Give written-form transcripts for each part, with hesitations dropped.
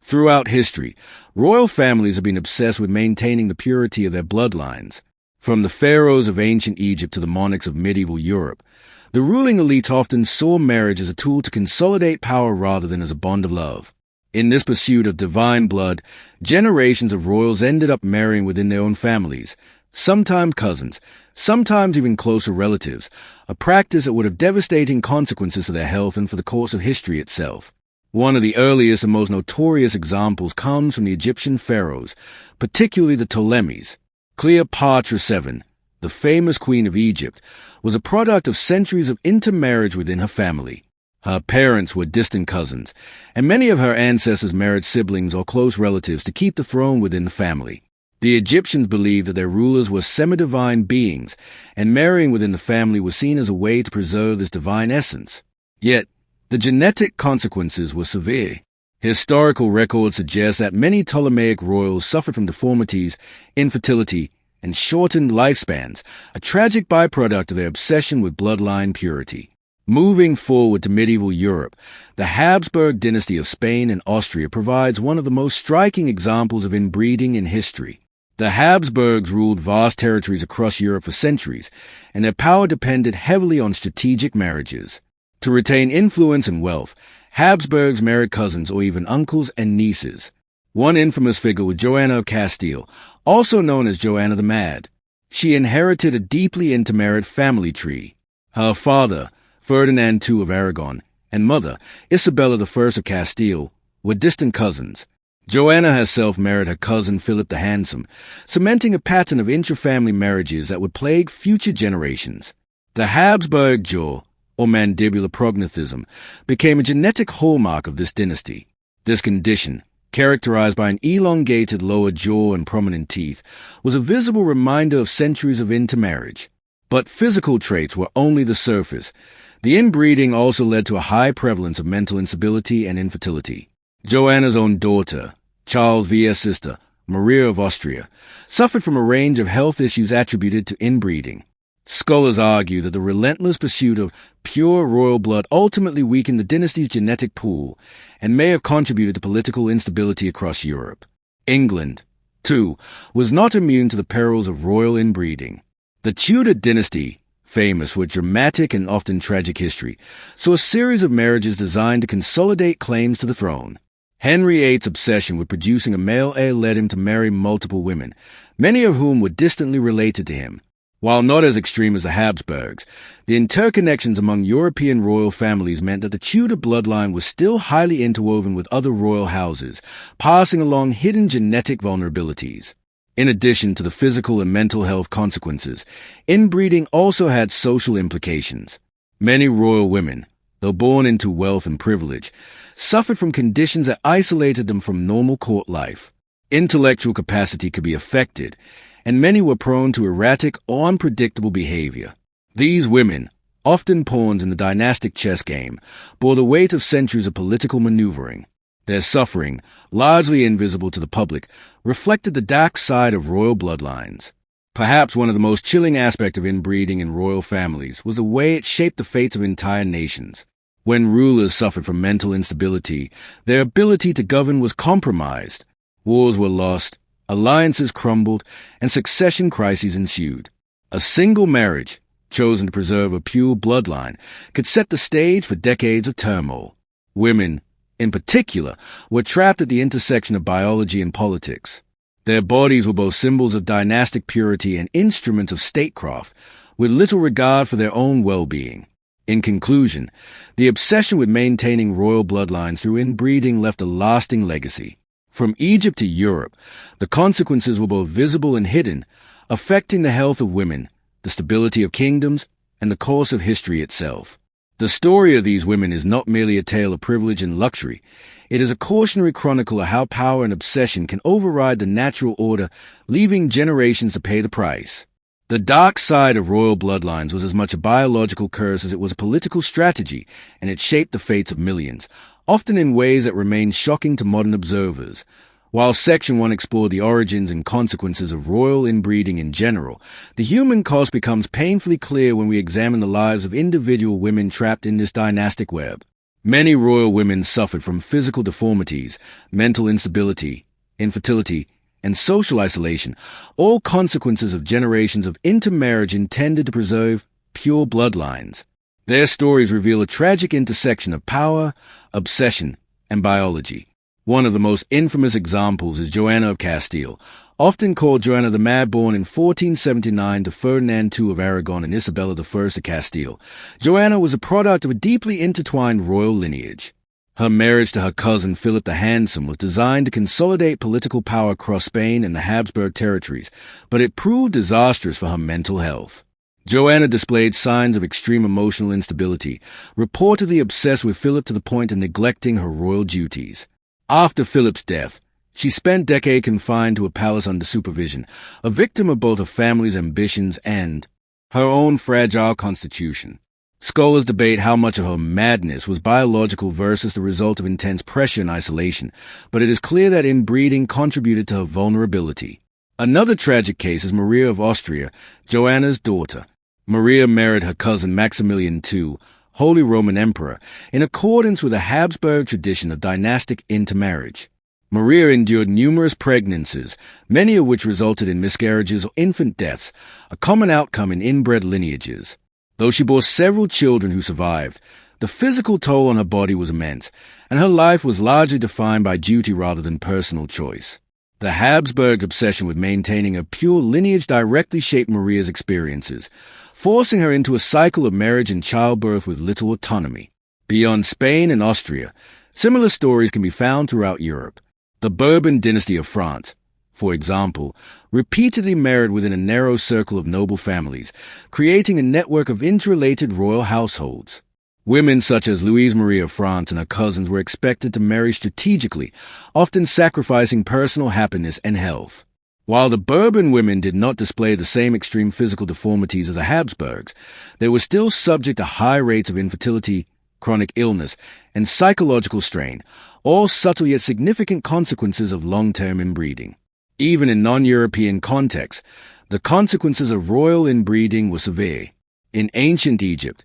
Throughout history, royal families have been obsessed with maintaining the purity of their bloodlines. From the pharaohs of ancient Egypt to the monarchs of medieval Europe, the ruling elite often saw marriage as a tool to consolidate power rather than as a bond of love. In this pursuit of divine blood, generations of royals ended up marrying within their own families, sometimes cousins, sometimes even closer relatives, a practice that would have devastating consequences for their health and for the course of history itself. One of the earliest and most notorious examples comes from the Egyptian pharaohs, particularly the Ptolemies. Cleopatra VII, the famous queen of Egypt, was a product of centuries of intermarriage within her family. Her parents were distant cousins, and many of her ancestors married siblings or close relatives to keep the throne within the family. The Egyptians believed that their rulers were semi-divine beings, and marrying within the family was seen as a way to preserve this divine essence. Yet, the genetic consequences were severe. Historical records suggest that many Ptolemaic royals suffered from deformities, infertility, and shortened lifespans, a tragic byproduct of their obsession with bloodline purity. Moving forward to medieval Europe, the Habsburg dynasty of Spain and Austria provides one of the most striking examples of inbreeding in history. The Habsburgs ruled vast territories across Europe for centuries, and their power depended heavily on strategic marriages. To retain influence and wealth, Habsburgs married cousins or even uncles and nieces. One infamous figure was Joanna of Castile, also known as Joanna the Mad. She inherited a deeply intermarried family tree. Her father, Ferdinand II of Aragon, and mother, Isabella I of Castile, were distant cousins. Joanna herself married her cousin Philip the Handsome, cementing a pattern of intra-family marriages that would plague future generations. The Habsburg jaw, or mandibular prognathism, became a genetic hallmark of this dynasty. This condition, characterized by an elongated lower jaw and prominent teeth, was a visible reminder of centuries of intermarriage. But physical traits were only the surface. The inbreeding also led to a high prevalence of mental instability and infertility. Joanna's own daughter, Charles V's sister, Maria of Austria, suffered from a range of health issues attributed to inbreeding. Scholars argue that the relentless pursuit of pure royal blood ultimately weakened the dynasty's genetic pool and may have contributed to political instability across Europe. England, too, was not immune to the perils of royal inbreeding. The Tudor dynasty, famous for dramatic and often tragic history, saw a series of marriages designed to consolidate claims to the throne. Henry VIII's obsession with producing a male heir led him to marry multiple women, many of whom were distantly related to him. While not as extreme as the Habsburgs, the interconnections among European royal families meant that the Tudor bloodline was still highly interwoven with other royal houses, passing along hidden genetic vulnerabilities. In addition to the physical and mental health consequences, inbreeding also had social implications. Many royal women, though born into wealth and privilege, suffered from conditions that isolated them from normal court life. Intellectual capacity could be affected, and many were prone to erratic or unpredictable behavior. These women, often pawns in the dynastic chess game, bore the weight of centuries of political maneuvering. Their suffering, largely invisible to the public, reflected the dark side of royal bloodlines. Perhaps one of the most chilling aspects of inbreeding in royal families was the way it shaped the fates of entire nations. When rulers suffered from mental instability, their ability to govern was compromised. Wars were lost, alliances crumbled, and succession crises ensued. A single marriage, chosen to preserve a pure bloodline, could set the stage for decades of turmoil. Women, in particular, were trapped at the intersection of biology and politics. Their bodies were both symbols of dynastic purity and instruments of statecraft, with little regard for their own well-being. In conclusion, the obsession with maintaining royal bloodlines through inbreeding left a lasting legacy. From Egypt to Europe, the consequences were both visible and hidden, affecting the health of women, the stability of kingdoms, and the course of history itself. The story of these women is not merely a tale of privilege and luxury. It is a cautionary chronicle of how power and obsession can override the natural order, leaving generations to pay the price. The dark side of royal bloodlines was as much a biological curse as it was a political strategy, and it shaped the fates of millions, often in ways that remain shocking to modern observers. While Section 1 explored the origins and consequences of royal inbreeding in general, the human cost becomes painfully clear when we examine the lives of individual women trapped in this dynastic web. Many royal women suffered from physical deformities, mental instability, infertility, and social isolation, all consequences of generations of intermarriage intended to preserve pure bloodlines. Their stories reveal a tragic intersection of power, obsession, and biology. One of the most infamous examples is Joanna of Castile, often called Joanna the Mad, born in 1479 to Ferdinand II of Aragon and Isabella I of Castile. Joanna was a product of a deeply intertwined royal lineage. Her marriage to her cousin Philip the Handsome was designed to consolidate political power across Spain and the Habsburg territories, but it proved disastrous for her mental health. Joanna displayed signs of extreme emotional instability, reportedly obsessed with Philip to the point of neglecting her royal duties. After Philip's death, she spent decades confined to a palace under supervision, a victim of both her family's ambitions and her own fragile constitution. Scholars debate how much of her madness was biological versus the result of intense pressure and isolation, but it is clear that inbreeding contributed to her vulnerability. Another tragic case is Maria of Austria, Joanna's daughter. Maria married her cousin Maximilian II, Holy Roman Emperor, in accordance with the Habsburg tradition of dynastic intermarriage. Maria endured numerous pregnancies, many of which resulted in miscarriages or infant deaths, a common outcome in inbred lineages. Though she bore several children who survived, the physical toll on her body was immense, and her life was largely defined by duty rather than personal choice. The Habsburgs' obsession with maintaining a pure lineage directly shaped Maria's experiences, forcing her into a cycle of marriage and childbirth with little autonomy. Beyond Spain and Austria, similar stories can be found throughout Europe. The Bourbon dynasty of France, for example, repeatedly married within a narrow circle of noble families, creating a network of interrelated royal households. Women such as Louise Marie of France and her cousins were expected to marry strategically, often sacrificing personal happiness and health. While the Bourbon women did not display the same extreme physical deformities as the Habsburgs, they were still subject to high rates of infertility, chronic illness, and psychological strain, all subtle yet significant consequences of long-term inbreeding. Even in non-European contexts, the consequences of royal inbreeding were severe. In ancient Egypt,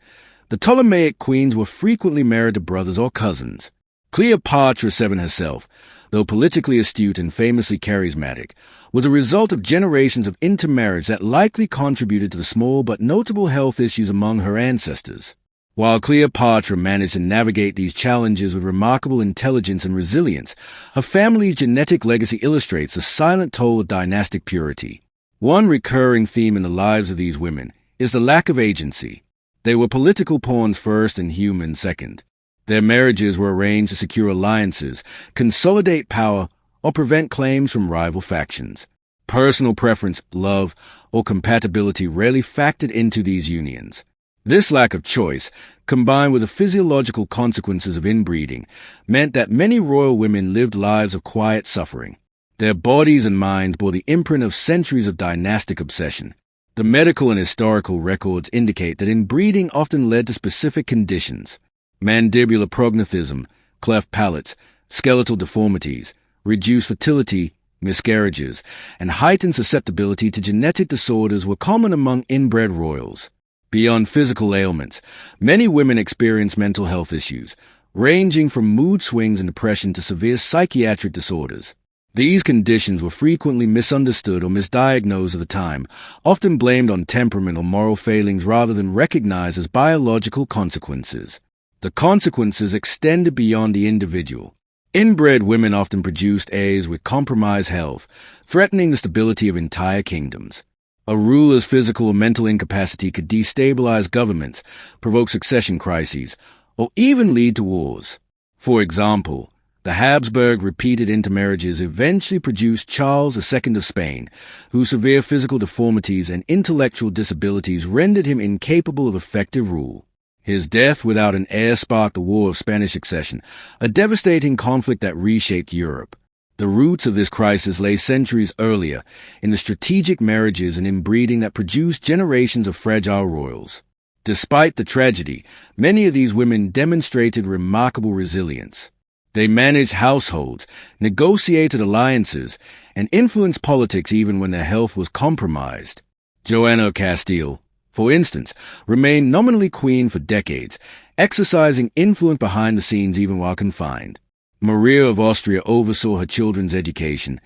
the Ptolemaic queens were frequently married to brothers or cousins. Cleopatra VII herself, though politically astute and famously charismatic, was a result of generations of intermarriage that likely contributed to the small but notable health issues among her ancestors. While Cleopatra managed to navigate these challenges with remarkable intelligence and resilience, her family's genetic legacy illustrates the silent toll of dynastic purity. One recurring theme in the lives of these women is the lack of agency. They were political pawns first and human second. Their marriages were arranged to secure alliances, consolidate power, or prevent claims from rival factions. Personal preference, love, or compatibility rarely factored into these unions. This lack of choice, combined with the physiological consequences of inbreeding, meant that many royal women lived lives of quiet suffering. Their bodies and minds bore the imprint of centuries of dynastic obsession. The medical and historical records indicate that inbreeding often led to specific conditions: mandibular prognathism, cleft palates, skeletal deformities, reduced fertility, miscarriages, and heightened susceptibility to genetic disorders were common among inbred royals. Beyond physical ailments, many women experience mental health issues, ranging from mood swings and depression to severe psychiatric disorders. These conditions were frequently misunderstood or misdiagnosed at the time, often blamed on temperament or moral failings rather than recognized as biological consequences. The consequences extended beyond the individual. Inbred women often produced heirs with compromised health, threatening the stability of entire kingdoms. A ruler's physical or mental incapacity could destabilize governments, provoke succession crises, or even lead to wars. For example, the Habsburg repeated intermarriages eventually produced Charles II of Spain, whose severe physical deformities and intellectual disabilities rendered him incapable of effective rule. His death without an heir sparked the War of Spanish Succession, a devastating conflict that reshaped Europe. The roots of this crisis lay centuries earlier in the strategic marriages and inbreeding that produced generations of fragile royals. Despite the tragedy, many of these women demonstrated remarkable resilience. They managed households, negotiated alliances, and influenced politics even when their health was compromised. Joanna of Castile, for instance, remained nominally queen for decades, exercising influence behind the scenes even while confined. Maria of Austria oversaw her children's education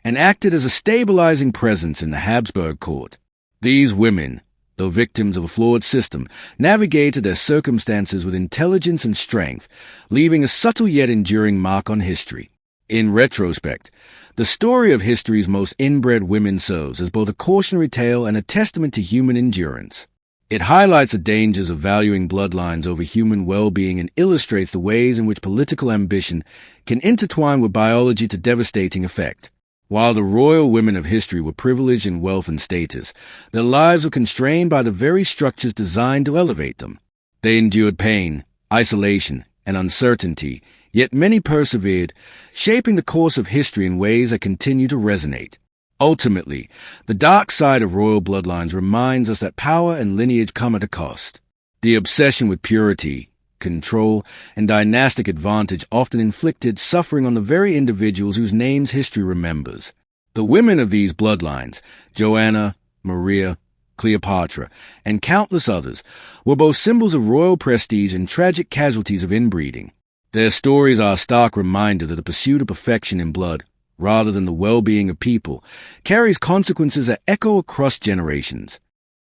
and acted as a stabilizing presence in the Habsburg court. These women, though victims of a flawed system, navigated their circumstances with intelligence and strength, leaving a subtle yet enduring mark on history. In retrospect, the story of history's most inbred women serves as both a cautionary tale and a testament to human endurance. It highlights the dangers of valuing bloodlines over human well-being and illustrates the ways in which political ambition can intertwine with biology to devastating effect. While the royal women of history were privileged in wealth and status, their lives were constrained by the very structures designed to elevate them. They endured pain, isolation, and uncertainty, yet many persevered, shaping the course of history in ways that continue to resonate. Ultimately, the dark side of royal bloodlines reminds us that power and lineage come at a cost. The obsession with purity, control, and dynastic advantage often inflicted suffering on the very individuals whose names history remembers. The women of these bloodlines, Joanna, Maria, Cleopatra, and countless others, were both symbols of royal prestige and tragic casualties of inbreeding. Their stories are a stark reminder that the pursuit of perfection in blood, rather than the well-being of people, carries consequences that echo across generations.